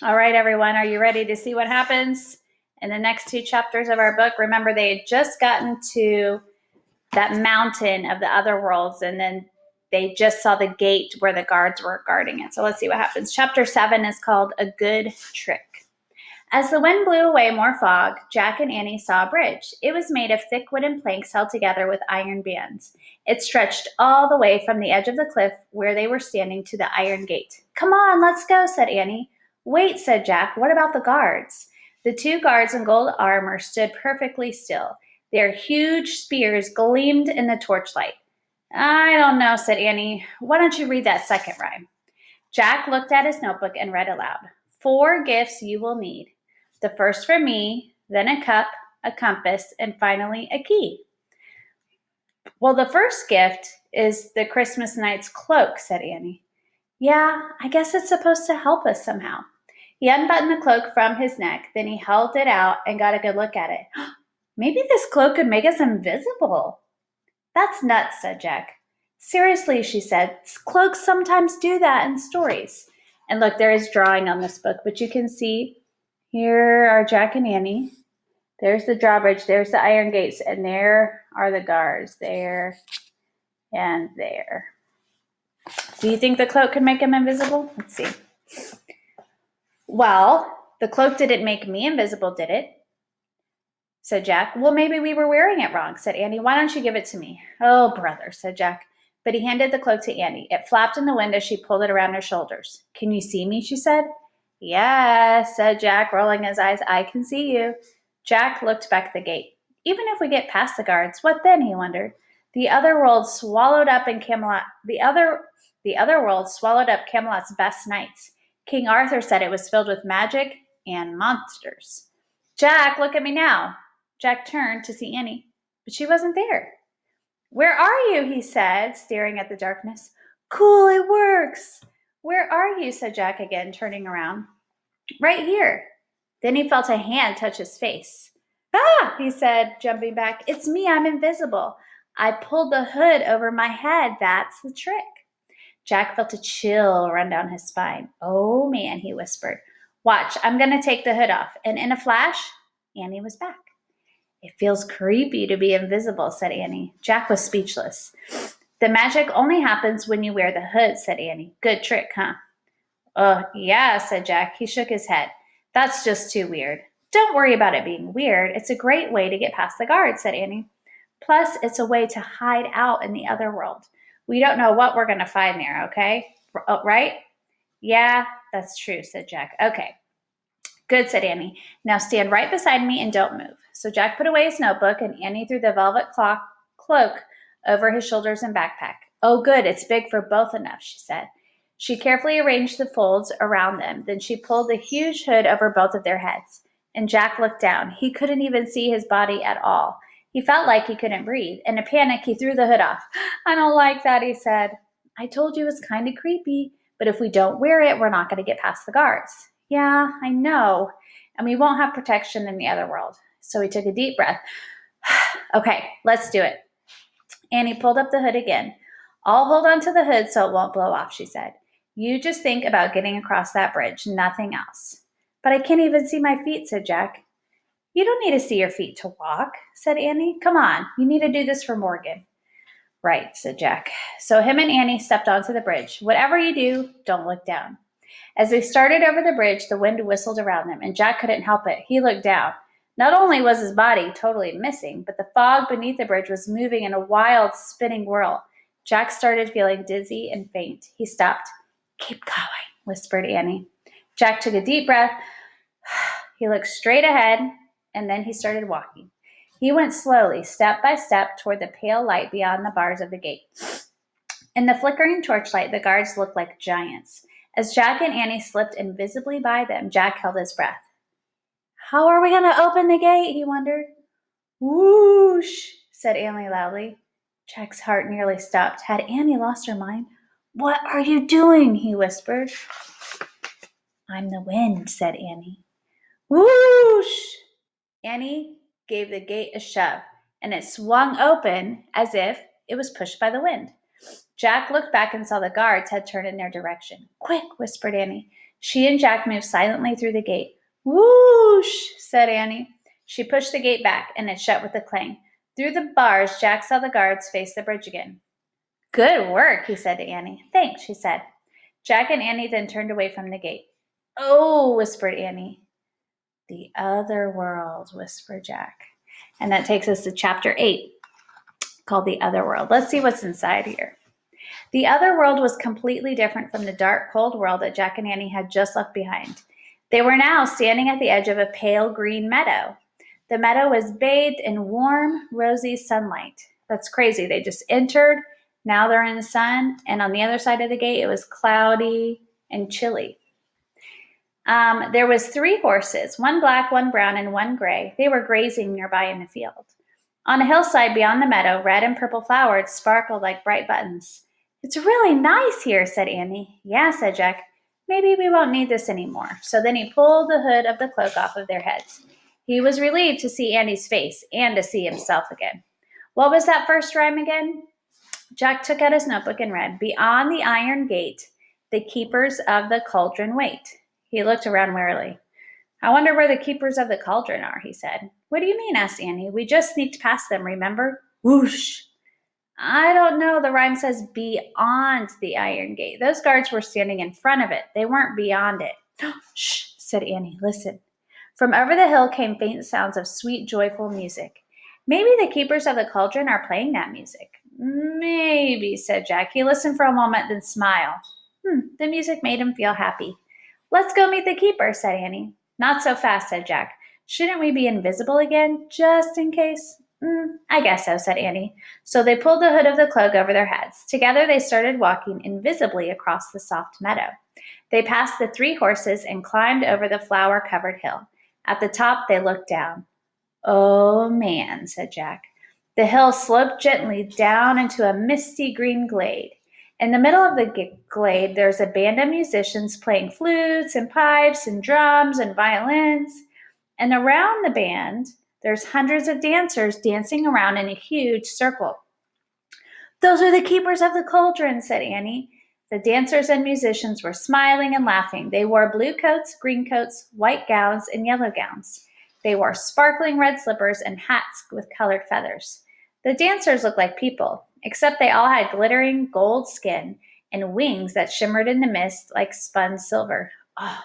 All right, everyone, are you ready to see what happens in the next two chapters of our book? Remember, they had just gotten to that mountain of the other worlds, and then they just saw the gate where the guards were guarding it. So let's see what happens. Chapter 7 is called A Good Trick. As the wind blew away more fog, Jack and Annie saw a bridge. It was made of thick wooden planks held together with iron bands. It stretched all the way from the edge of the cliff where they were standing to the iron gate. "Come on, let's go," said Annie. "Wait," said Jack. "What about the guards?" The two guards in gold armor stood perfectly still. Their huge spears gleamed in the torchlight. "I don't know," said Annie. "Why don't you read that second rhyme?" Jack looked at his notebook and read aloud. "4 gifts you will need. The first for me, then a cup, a compass, and finally a key." "Well, the first gift is the Christmas night's cloak," said Annie. "Yeah, I guess it's supposed to help us somehow." He unbuttoned the cloak from his neck, then he held it out and got a good look at it. "Maybe this cloak could make us invisible." "That's nuts," said Jack. "Seriously," she said, "cloaks sometimes do that in stories." And look, there is drawing on this book, but you can see here are Jack and Annie. There's the drawbridge, there's the iron gates, and there are the guards, there and there. Do you think the cloak could make him invisible? Let's see. "Well, the cloak didn't make me invisible, did it?" said Jack. "Well, maybe we were wearing it wrong," said Annie. "Why don't you give it to me?" "Oh, brother," said Jack. But he handed the cloak to Annie. It flapped in the wind as she pulled it around her shoulders. "Can you see me?" she said. "Yes," said Jack, rolling his eyes. "I can see you." Jack looked back at the gate. Even if we get past the guards, what then? He wondered. The other world swallowed up Camelot's best knights. King Arthur said it was filled with magic and monsters. "Jack, look at me now." Jack turned to see Annie, but she wasn't there. "Where are you?" he said, staring at the darkness. "Cool, it works." "Where are you?" said Jack again, turning around. "Right here." Then he felt a hand touch his face. "Ah," he said, jumping back. "It's me, I'm invisible. I pulled the hood over my head. That's the trick." Jack felt a chill run down his spine. "Oh, man," he whispered. "Watch, I'm going to take the hood off." And in a flash, Annie was back. "It feels creepy to be invisible," said Annie. Jack was speechless. "The magic only happens when you wear the hood," said Annie. "Good trick, huh?" "Oh, yeah," said Jack. He shook his head. "That's just too weird." "Don't worry about it being weird. It's a great way to get past the guards," said Annie. "Plus, it's a way to hide out in the other world. We don't know what we're going to find there, okay? Right?" "Yeah, that's true," said Jack. "Okay. Good," said Annie. "Now stand right beside me and don't move." So Jack put away his notebook and Annie threw the velvet cloak over his shoulders and backpack. "Oh, good, it's big for both enough," she said. She carefully arranged the folds around them. Then she pulled the huge hood over both of their heads. And Jack looked down. He couldn't even see his body at all. He felt like he couldn't breathe. In a panic, he threw the hood off. "I don't like that," he said. "I told you it was kind of creepy, but if we don't wear it, we're not going to get past the guards." "Yeah, I know. And we won't have protection in the other world." So he took a deep breath. "Okay, let's do it." Annie pulled up the hood again. "I'll hold on to the hood so it won't blow off," she said. "You just think about getting across that bridge, nothing else." "But I can't even see my feet," said Jack. "You don't need to see your feet to walk," said Annie. "Come on, you need to do this for Morgan." "Right," said Jack. So him and Annie stepped onto the bridge. "Whatever you do, don't look down." As they started over the bridge, the wind whistled around them, and Jack couldn't help it. He looked down. Not only was his body totally missing, but the fog beneath the bridge was moving in a wild, spinning whirl. Jack started feeling dizzy and faint. He stopped. "Keep going," whispered Annie. Jack took a deep breath. He looked straight ahead, and then he started walking. He went slowly, step by step, toward the pale light beyond the bars of the gate. In the flickering torchlight, the guards looked like giants. As Jack and Annie slipped invisibly by them, Jack held his breath. "How are we going to open the gate?" he wondered. "Whoosh," said Annie loudly. Jack's heart nearly stopped. Had Annie lost her mind? "What are you doing?" he whispered. "I'm the wind," said Annie. Whoosh! Annie gave the gate a shove, and it swung open as if it was pushed by the wind. Jack looked back and saw the guards had turned in their direction. "Quick," whispered Annie. She and Jack moved silently through the gate. Whoosh, said Annie. She pushed the gate back, and it shut with a clang. Through the bars, Jack saw the guards face the bridge again. Good work, he said to Annie. Thanks, she said. Jack and Annie then turned away from the gate. Oh, whispered Annie. The other world, whispered Jack. And that takes us to chapter 8, called The Other World. Let's see what's inside here. The other world was completely different from the dark, cold world that Jack and Annie had just left behind. They were now standing at the edge of a pale green meadow. The meadow was bathed in warm, rosy sunlight. That's crazy. They just entered. Now they're in the sun. And on the other side of the gate, it was cloudy and chilly. There was 3 horses, one black, one brown, and one gray. They were grazing nearby in the field. On a hillside beyond the meadow, red and purple flowers sparkled like bright buttons. It's really nice here, said Annie. Yeah, said Jack. Maybe we won't need this anymore. So then he pulled the hood of the cloak off of their heads. He was relieved to see Annie's face and to see himself again. What was that first rhyme again? Jack took out his notebook and read, Beyond the iron gate, the keepers of the cauldron wait. He looked around warily. I wonder where the keepers of the cauldron are, he said. What do you mean, asked Annie. We just sneaked past them, remember? Whoosh. I don't know. The rhyme says beyond the iron gate. Those guards were standing in front of it. They weren't beyond it. Shh, said Annie. Listen. From over the hill came faint sounds of sweet, joyful music. Maybe the keepers of the cauldron are playing that music. Maybe, said Jack. He listened for a moment, then smiled. The music made him feel happy. Let's go meet the keeper, said Annie. Not so fast, said Jack. Shouldn't we be invisible again, just in case? I guess so, said Annie. So they pulled the hood of the cloak over their heads. Together they started walking invisibly across the soft meadow. They passed the 3 horses and climbed over the flower-covered hill. At the top, they looked down. Oh, man, said Jack. The hill sloped gently down into a misty green glade. In the middle of the glade, there's a band of musicians playing flutes and pipes and drums and violins. And around the band, there's hundreds of dancers dancing around in a huge circle. Those are the keepers of the cauldron, said Annie. The dancers and musicians were smiling and laughing. They wore blue coats, green coats, white gowns, and yellow gowns. They wore sparkling red slippers and hats with colored feathers. The dancers looked like people, except they all had glittering gold skin and wings that shimmered in the mist like spun silver. Oh,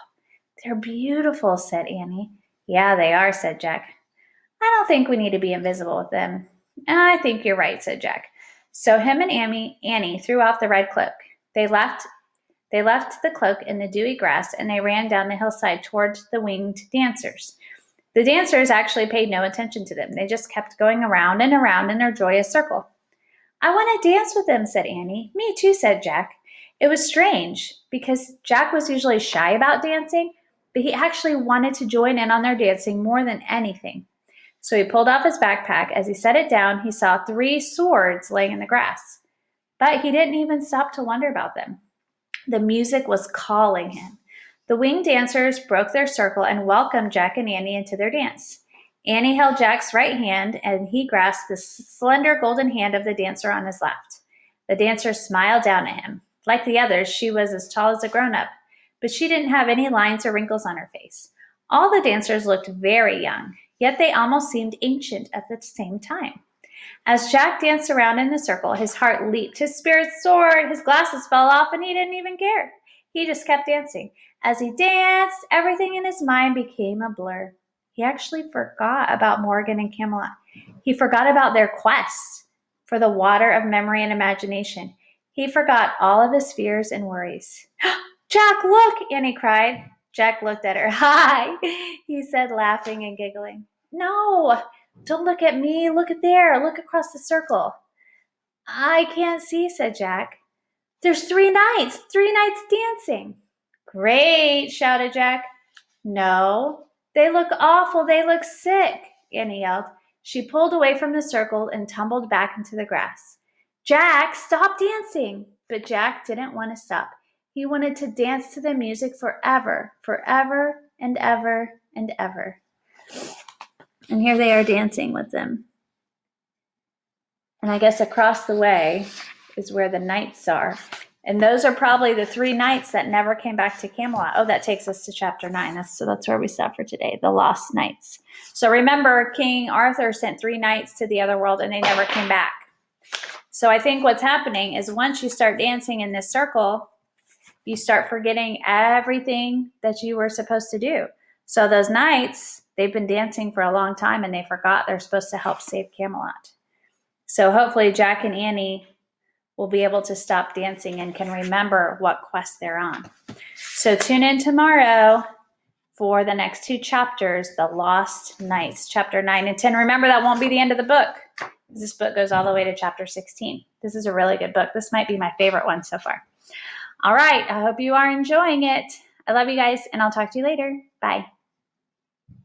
they're beautiful, said Annie. Yeah, they are, said Jack. I don't think we need to be invisible with them. I think you're right, said Jack. So him and Annie threw off the red cloak. They left the cloak in the dewy grass, and they ran down the hillside toward the winged dancers. The dancers actually paid no attention to them. They just kept going around and around in their joyous circle. I want to dance with them, said Annie. Me too, said Jack. It was strange, because Jack was usually shy about dancing, but he actually wanted to join in on their dancing more than anything. So he pulled off his backpack. As he set it down, he saw 3 swords laying in the grass. But he didn't even stop to wonder about them. The music was calling him. The winged dancers broke their circle and welcomed Jack and Annie into their dance. Annie held Jack's right hand, and he grasped the slender golden hand of the dancer on his left. The dancer smiled down at him. Like the others, she was as tall as a grown-up, but she didn't have any lines or wrinkles on her face. All the dancers looked very young, yet they almost seemed ancient at the same time. As Jack danced around in the circle, his heart leaped, his spirits soared, his glasses fell off, and he didn't even care. He just kept dancing. As he danced, everything in his mind became a blur. He actually forgot about Morgan and Camelot. He forgot about their quest for the water of memory and imagination. He forgot all of his fears and worries. Jack, look, Annie cried. Jack looked at her. Hi, he said, laughing and giggling. No, don't look at me. Look at there. Look across the circle. I can't see, said Jack. There's 3 knights dancing. Great, shouted Jack. No, they look awful. They look sick, Annie yelled. She pulled away from the circle and tumbled back into the grass. Jack, stop dancing. But Jack didn't want to stop. He wanted to dance to the music forever, forever and ever and ever. And here they are dancing with them. And I guess across the way is where the knights are. And those are probably the 3 knights that never came back to Camelot. Oh, that takes us to chapter 9. So that's where we stop for today, the lost knights. So remember, King Arthur sent 3 knights to the other world and they never came back. So I think what's happening is once you start dancing in this circle, you start forgetting everything that you were supposed to do. So those knights, they've been dancing for a long time and they forgot they're supposed to help save Camelot. So hopefully Jack and Annie will be able to stop dancing and can remember what quest they're on. So tune in tomorrow for the next 2 chapters, The Lost Knights, chapter 9 and 10. Remember, that won't be the end of the book. This book goes all the way to chapter 16. This is a really good book. This might be my favorite one so far. All right, I hope you are enjoying it. I love you guys, and I'll talk to you later. Bye.